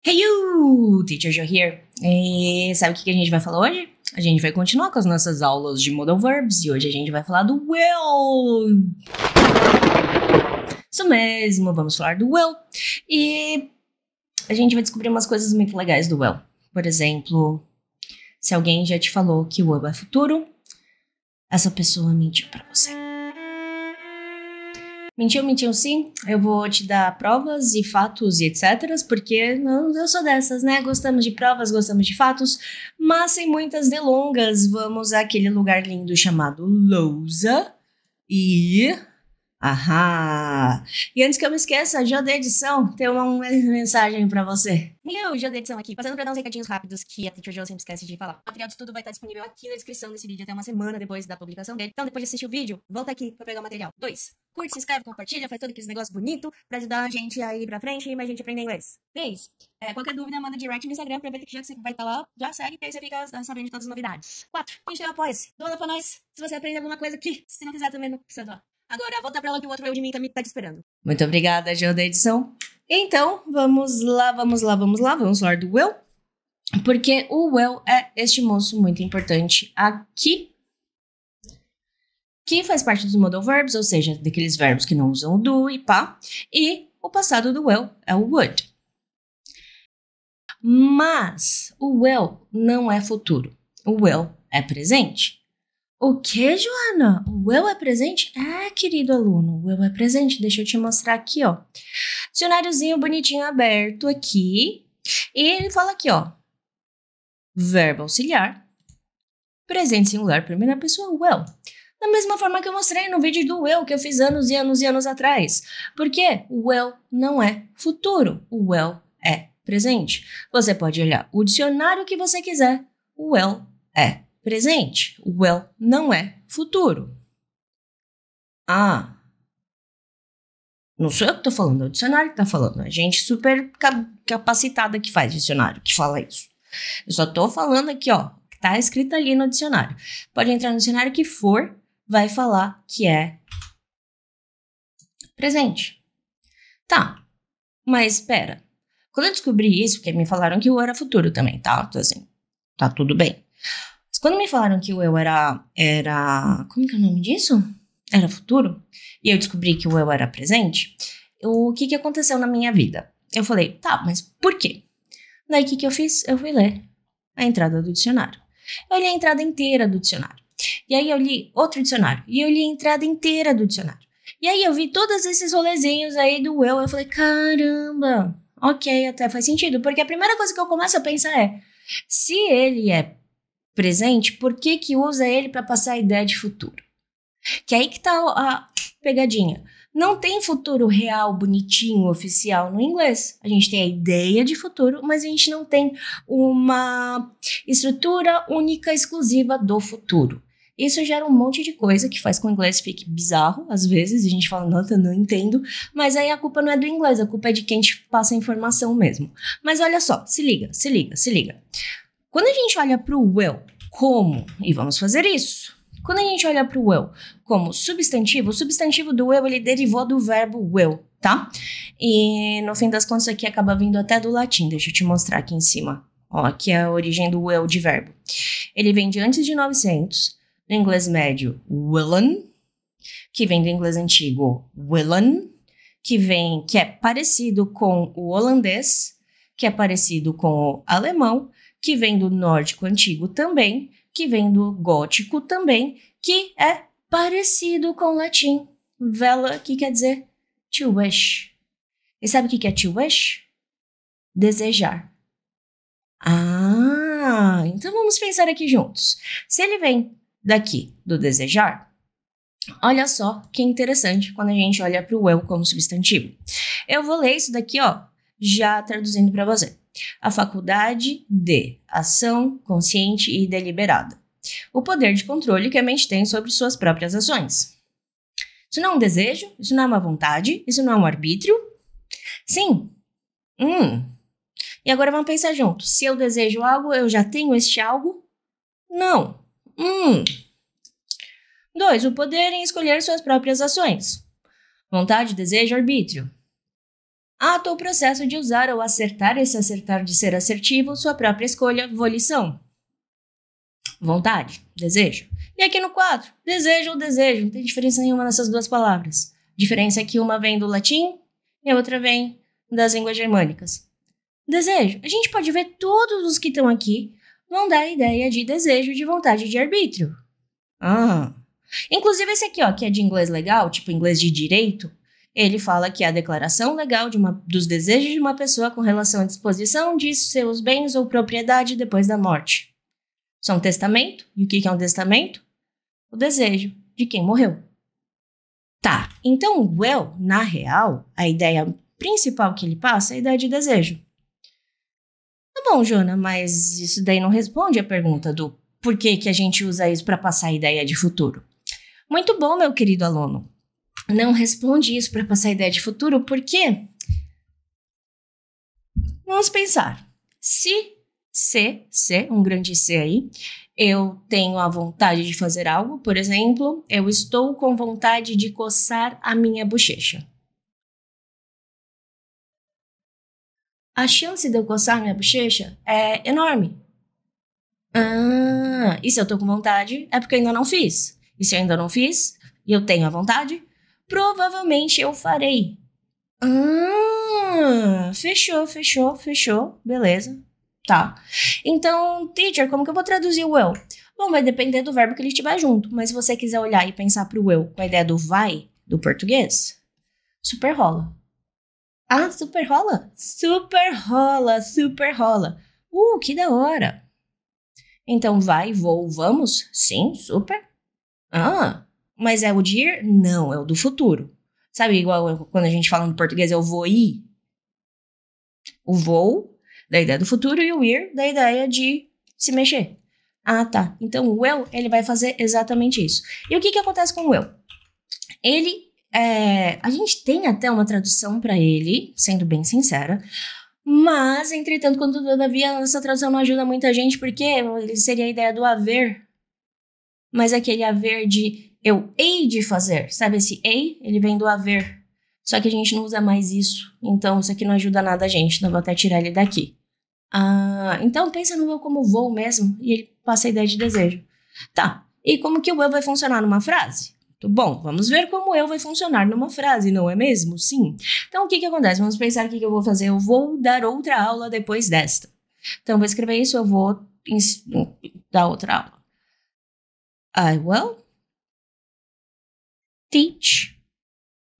Hey you! Teacher Jo here. E sabe o que a gente vai falar hoje? A gente vai continuar com as nossas aulas de Modal Verbs e hoje a gente vai falar do will. Isso mesmo, vamos falar do will. E a gente vai descobrir umas coisas muito legais do will. Por exemplo, se alguém já te falou que o will é futuro, essa pessoa mentiu pra você. Mentiu sim. Eu vou te dar provas e fatos e etc. Porque eu sou dessas, né? Gostamos de provas, gostamos de fatos. Mas sem muitas delongas, vamos àquele lugar lindo chamado lousa. E antes que eu me esqueça, Jo da Edição tem uma mensagem pra você. Eu, Jo da Edição aqui, passando pra dar uns recadinhos rápidos que a Teacher Jo sempre esquece de falar. O material de estudo vai estar disponível aqui na descrição desse vídeo até uma semana depois da publicação dele. Então, depois de assistir o vídeo, volta aqui pra pegar o material. 2. Curte, se inscreve, compartilha, faz todo aquele negócio bonito pra ajudar a gente a ir pra frente e mais gente aprender inglês. 3. Qualquer dúvida, manda direct no Instagram, aproveita que já que você vai estar lá, já segue, que aí você fica sabendo de todas as novidades. 4. A gente apoia-se. Doa pra nós, se você aprende alguma coisa aqui. Se não quiser também, não precisa doar. Agora, volta pra lá que o outro eu de mim tá te esperando. Muito obrigada, Jo da Edição. Então, vamos lá. Vamos falar do will. Porque o will é este moço muito importante aqui, que faz parte dos modal verbs, ou seja, daqueles verbos que não usam o do e pá. E o passado do will é o would. Mas o will não é futuro. O will é presente. O que, Joana? O will é presente? Querido aluno, o will é presente. Deixa eu te mostrar aqui, ó. Dicionáriozinho bonitinho aberto aqui. E ele fala aqui, ó. Verbo auxiliar. Presente singular, primeira pessoa, will. Da mesma forma que eu mostrei no vídeo do will, que eu fiz anos e anos atrás. Porque o will não é futuro. O will é presente. Você pode olhar o dicionário que você quiser. O will é presente. O will não é futuro. Não sou eu que tô falando, é o dicionário que tá falando. A gente super capacitada que faz dicionário, que fala isso. Eu só tô falando aqui, ó, que tá escrito ali no dicionário. Pode entrar no dicionário que for, vai falar que é presente. Tá, mas espera. Quando eu descobri isso, porque me falaram que o era futuro também, tá? Então, assim, tá tudo bem. Mas quando me falaram que o eu era... Como que é o nome disso? Era futuro. E eu descobri que o eu era presente. O que aconteceu na minha vida? Eu falei, tá, mas por quê? Daí, o que eu fiz? Eu fui ler a entrada do dicionário. Eu li a entrada inteira do dicionário. E aí eu li outro dicionário. E eu li a entrada inteira do dicionário. E aí eu vi todos esses rolezinhos aí do eu. Eu falei, caramba, ok, até faz sentido. Porque a primeira coisa que eu começo a pensar é, se ele é presente, por que usa ele para passar a ideia de futuro? Que aí que tá a pegadinha. Não tem futuro real, bonitinho, oficial no inglês. A gente tem a ideia de futuro, mas a gente não tem uma estrutura única, exclusiva do futuro. Isso gera um monte de coisa que faz com que o inglês fique bizarro, às vezes, e a gente fala, nossa, não entendo, mas aí a culpa não é do inglês, a culpa é de quem te passa a informação mesmo. Mas olha só, se liga. Quando a gente olha para o will como, e vamos fazer isso, quando a gente olha para o will como substantivo, o substantivo do will, ele derivou do verbo will, tá? E no fim das contas aqui acaba vindo até do latim, deixa eu te mostrar aqui em cima. Ó, aqui é a origem do will de verbo. Ele vem de antes de 900, no inglês médio, willen, que vem do inglês antigo, willen, que é parecido com o holandês, que é parecido com o alemão, que vem do nórdico antigo também, que vem do gótico também, que é parecido com o latim. Vela, que quer dizer to wish. E sabe o que é to wish? Desejar. Então vamos pensar aqui juntos. Se ele vem daqui do desejar, olha só que interessante quando a gente olha para o will como substantivo. Eu vou ler isso daqui, ó, já traduzindo para você. A faculdade de ação consciente e deliberada. O poder de controle que a mente tem sobre suas próprias ações. Isso não é um desejo? Isso não é uma vontade? Isso não é um arbítrio? Sim. E agora vamos pensar juntos. Se eu desejo algo, eu já tenho este algo? Não. 2. O poder em escolher suas próprias ações. Vontade, desejo, arbítrio. Ato ou processo de usar ou acertar, esse acertar de ser assertivo, sua própria escolha, volição. Vontade, desejo. E aqui no 4, desejo ou desejo, não tem diferença nenhuma nessas duas palavras. Diferença é que uma vem do latim e a outra vem das línguas germânicas. Desejo, a gente pode ver todos os que estão aqui vão dar a ideia de desejo, de vontade, de arbítrio. Inclusive esse aqui, ó, que é de inglês legal, tipo inglês de direito, ele fala que é a declaração legal dos desejos de uma pessoa com relação à disposição de seus bens ou propriedade depois da morte. Isso é um testamento. E o que é um testamento? O desejo de quem morreu. Tá, então o will, na real, a ideia principal que ele passa é a ideia de desejo. Tá bom, Jona, mas isso daí não responde a pergunta do por que a gente usa isso para passar a ideia de futuro. Muito bom, meu querido aluno. Não responde isso para passar a ideia de futuro, porque vamos pensar. Se, um grande C aí, eu tenho a vontade de fazer algo, por exemplo, eu estou com vontade de coçar a minha bochecha. A chance de eu coçar a minha bochecha é enorme. E se eu tô com vontade, é porque eu ainda não fiz. E se eu ainda não fiz, e eu tenho a vontade, provavelmente eu farei. Fechou. Beleza. Tá. Então, teacher, como que eu vou traduzir o will? Bom, vai depender do verbo que ele estiver junto. Mas se você quiser olhar e pensar pro will com a ideia do vai, do português, super rola. Super rola? Super rola. Que da hora. Então, vai, vou, vamos? Sim, super. Mas é o de ir? Não, é o do futuro. Sabe, igual quando a gente fala no português, eu vou ir. O vou, da ideia do futuro, e o ir, da ideia de se mexer. Tá. Então, o will, ele vai fazer exatamente isso. E o que acontece com o will? A gente tem até uma tradução para ele, sendo bem sincera, mas, entretanto, todavia, essa tradução não ajuda muita gente, porque ele seria a ideia do haver, mas aquele haver de eu hei de fazer, sabe? Esse hei, ele vem do haver, só que a gente não usa mais isso, então isso aqui não ajuda nada a gente, então vou até tirar ele daqui. Então pensa no will como vou mesmo, e ele passa a ideia de desejo. Tá, e como que o will vai funcionar numa frase? Bom, vamos ver como eu vai funcionar numa frase, não é mesmo? Sim. Então, o que acontece? Vamos pensar o que eu vou fazer. Eu vou dar outra aula depois desta. Então, eu vou escrever isso, eu vou dar outra aula. I will teach,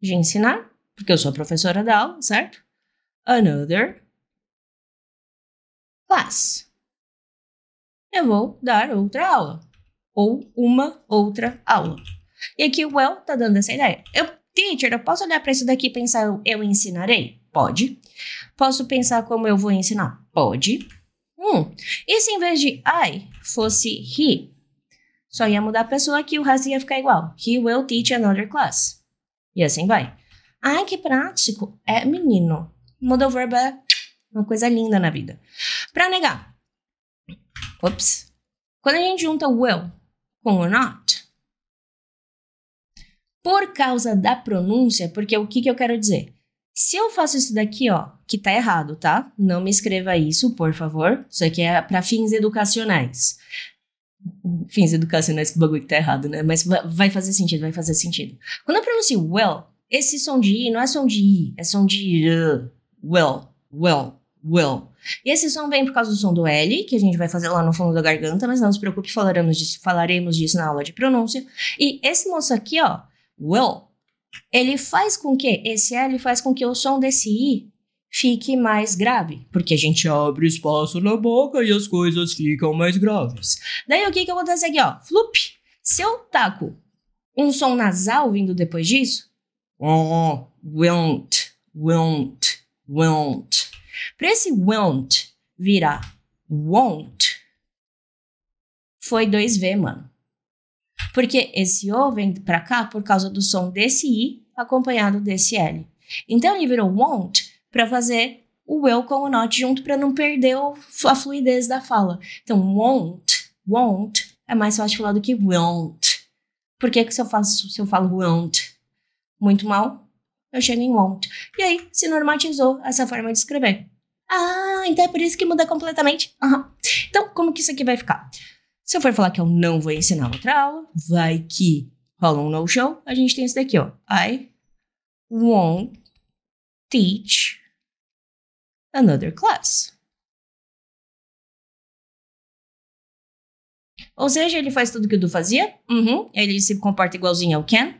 de ensinar, porque eu sou a professora da aula, certo? Another class. Eu vou dar outra aula. Ou uma outra aula. E aqui o will tá dando essa ideia. Teacher, eu posso olhar para isso daqui e pensar eu ensinarei? Pode. Posso pensar como eu vou ensinar? Pode. E se em vez de I fosse he? Só ia mudar a pessoa aqui, o resto ia ficar igual. He will teach another class. E assim vai. Que prático. Menino. Muda o verbo é uma coisa linda na vida. Para negar. Quando a gente junta o will com o not, por causa da pronúncia, porque o que eu quero dizer? Se eu faço isso daqui, ó, que tá errado, tá? Não me escreva isso, por favor. Isso aqui é para fins educacionais. Fins educacionais que o bagulho que tá errado, né? Mas vai fazer sentido. Quando eu pronuncio well, esse som de I não é som de I, é som de well. E esse som vem por causa do som do L, que a gente vai fazer lá no fundo da garganta, mas não se preocupe, falaremos disso na aula de pronúncia. E esse moço aqui, ó, will, ele faz com que, esse L faz com que o som desse I fique mais grave, porque a gente abre espaço na boca e as coisas ficam mais graves. Daí o que acontece aqui, ó, flup, se eu taco um som nasal vindo depois disso, won't. Para esse won't virar won't, foi 2V, mano. Porque esse O vem pra cá por causa do som desse I acompanhado desse L. Então, ele virou won't para fazer o will com o not junto para não perder a fluidez da fala. Então, won't é mais fácil de falar do que won't. Por que se eu falo won't? Muito mal? eu chego em won't. E aí, se normatizou essa forma de escrever. Ah, então é por isso que muda completamente? Uhum. Então, como que isso aqui vai ficar? Se eu for falar que eu não vou ensinar outra aula, vai que rola um no-show, a gente tem isso daqui, ó. I won't teach another class. Ou seja, ele faz tudo que o Du fazia. Ele se comporta igualzinho ao Ken.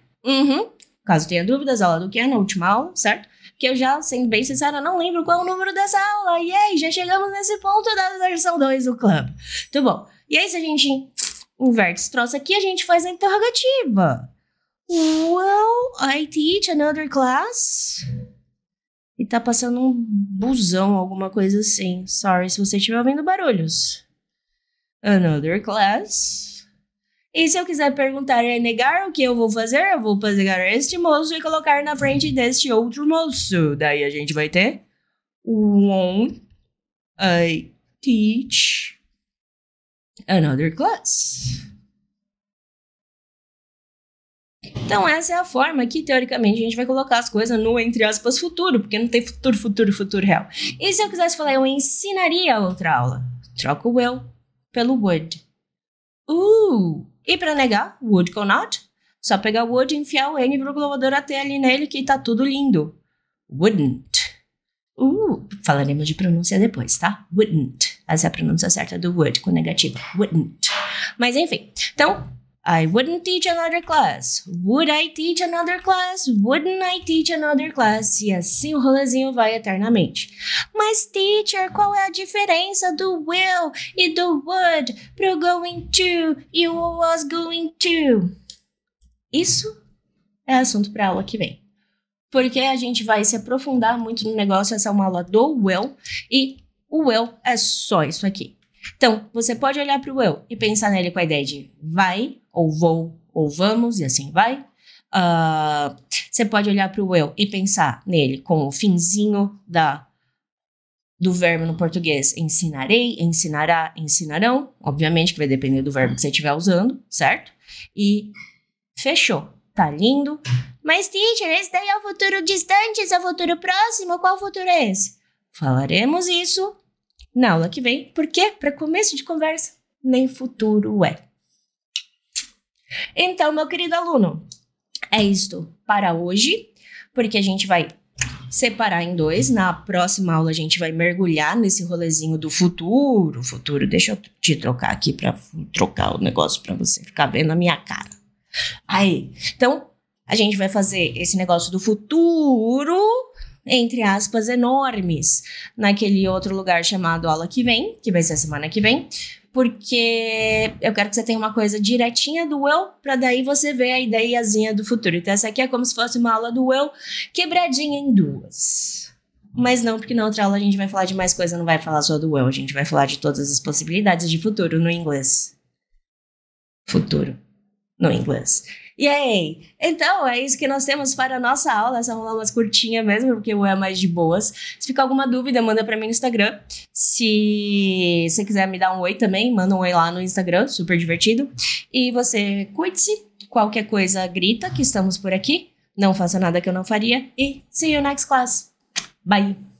Caso tenha dúvidas, aula do Ken, na última aula, certo? Que eu já, sendo bem sincera, não lembro qual é o número dessa aula. E aí, já chegamos nesse ponto da versão 2 do clube. Tudo bom. E aí, se a gente inverte esse troço aqui, a gente faz a interrogativa. Will I teach another class? E tá passando um busão, alguma coisa assim. Sorry se você estiver ouvindo barulhos. Another class. E se eu quiser perguntar e negar o que eu vou fazer, eu vou pegar este moço e colocar na frente deste outro moço. Daí a gente vai ter won't I teach another class. Então essa é a forma que, teoricamente, a gente vai colocar as coisas no, entre aspas, futuro, porque não tem futuro real. E se eu quisesse falar, eu ensinaria outra aula. Troca o will pelo would. E pra negar, would com not, só pegar o would e enfiar o N vírgula voador até ali nele que tá tudo lindo. Wouldn't. Falaremos de pronúncia depois, tá? Wouldn't. Essa é a pronúncia certa do would, com negativa. Wouldn't. Mas enfim, então, I wouldn't teach another class. Would I teach another class? Wouldn't I teach another class? E assim o rolezinho vai eternamente. Mas, teacher, qual é a diferença do will e do would pro going to e o was going to? Isso é assunto para aula que vem. Porque a gente vai se aprofundar muito no negócio. Essa é uma aula do will e o will é só isso aqui. Então, você pode olhar para o will e pensar nele com a ideia de vai, ou vou, ou vamos, e assim vai. Você pode olhar para o will e pensar nele com o finzinho do verbo no português. Ensinarei, ensinará, ensinarão. Obviamente que vai depender do verbo que você estiver usando, certo? E fechou. Tá lindo. Mas, teacher, esse daí é o futuro distante, esse é o futuro próximo. Qual futuro é esse? Falaremos isso na aula que vem, porque, para começo de conversa, nem futuro é. Então, meu querido aluno, é isto para hoje, porque a gente vai separar em dois. Na próxima aula, a gente vai mergulhar nesse rolezinho do futuro. Deixa eu te trocar aqui para trocar o negócio para você ficar vendo a minha cara. Aí, então, a gente vai fazer esse negócio do futuro, entre aspas, enormes, naquele outro lugar chamado aula que vem, que vai ser a semana que vem, porque eu quero que você tenha uma coisa direitinha do will, pra daí você ver a ideiazinha do futuro. Então essa aqui é como se fosse uma aula do will quebradinha em duas. Mas não, porque na outra aula a gente vai falar de mais coisa, não vai falar só do will, a gente vai falar de todas as possibilidades de futuro no inglês. Futuro no inglês. Yay! Então, é isso que nós temos para a nossa aula. Essa aula é mais curtinha mesmo, porque o é mais de boas. Se ficar alguma dúvida, manda para mim no Instagram. Se você quiser me dar um oi também, manda um oi lá no Instagram, super divertido. E você cuide-se, qualquer coisa grita que estamos por aqui. Não faça nada que eu não faria. E see you next class. Bye!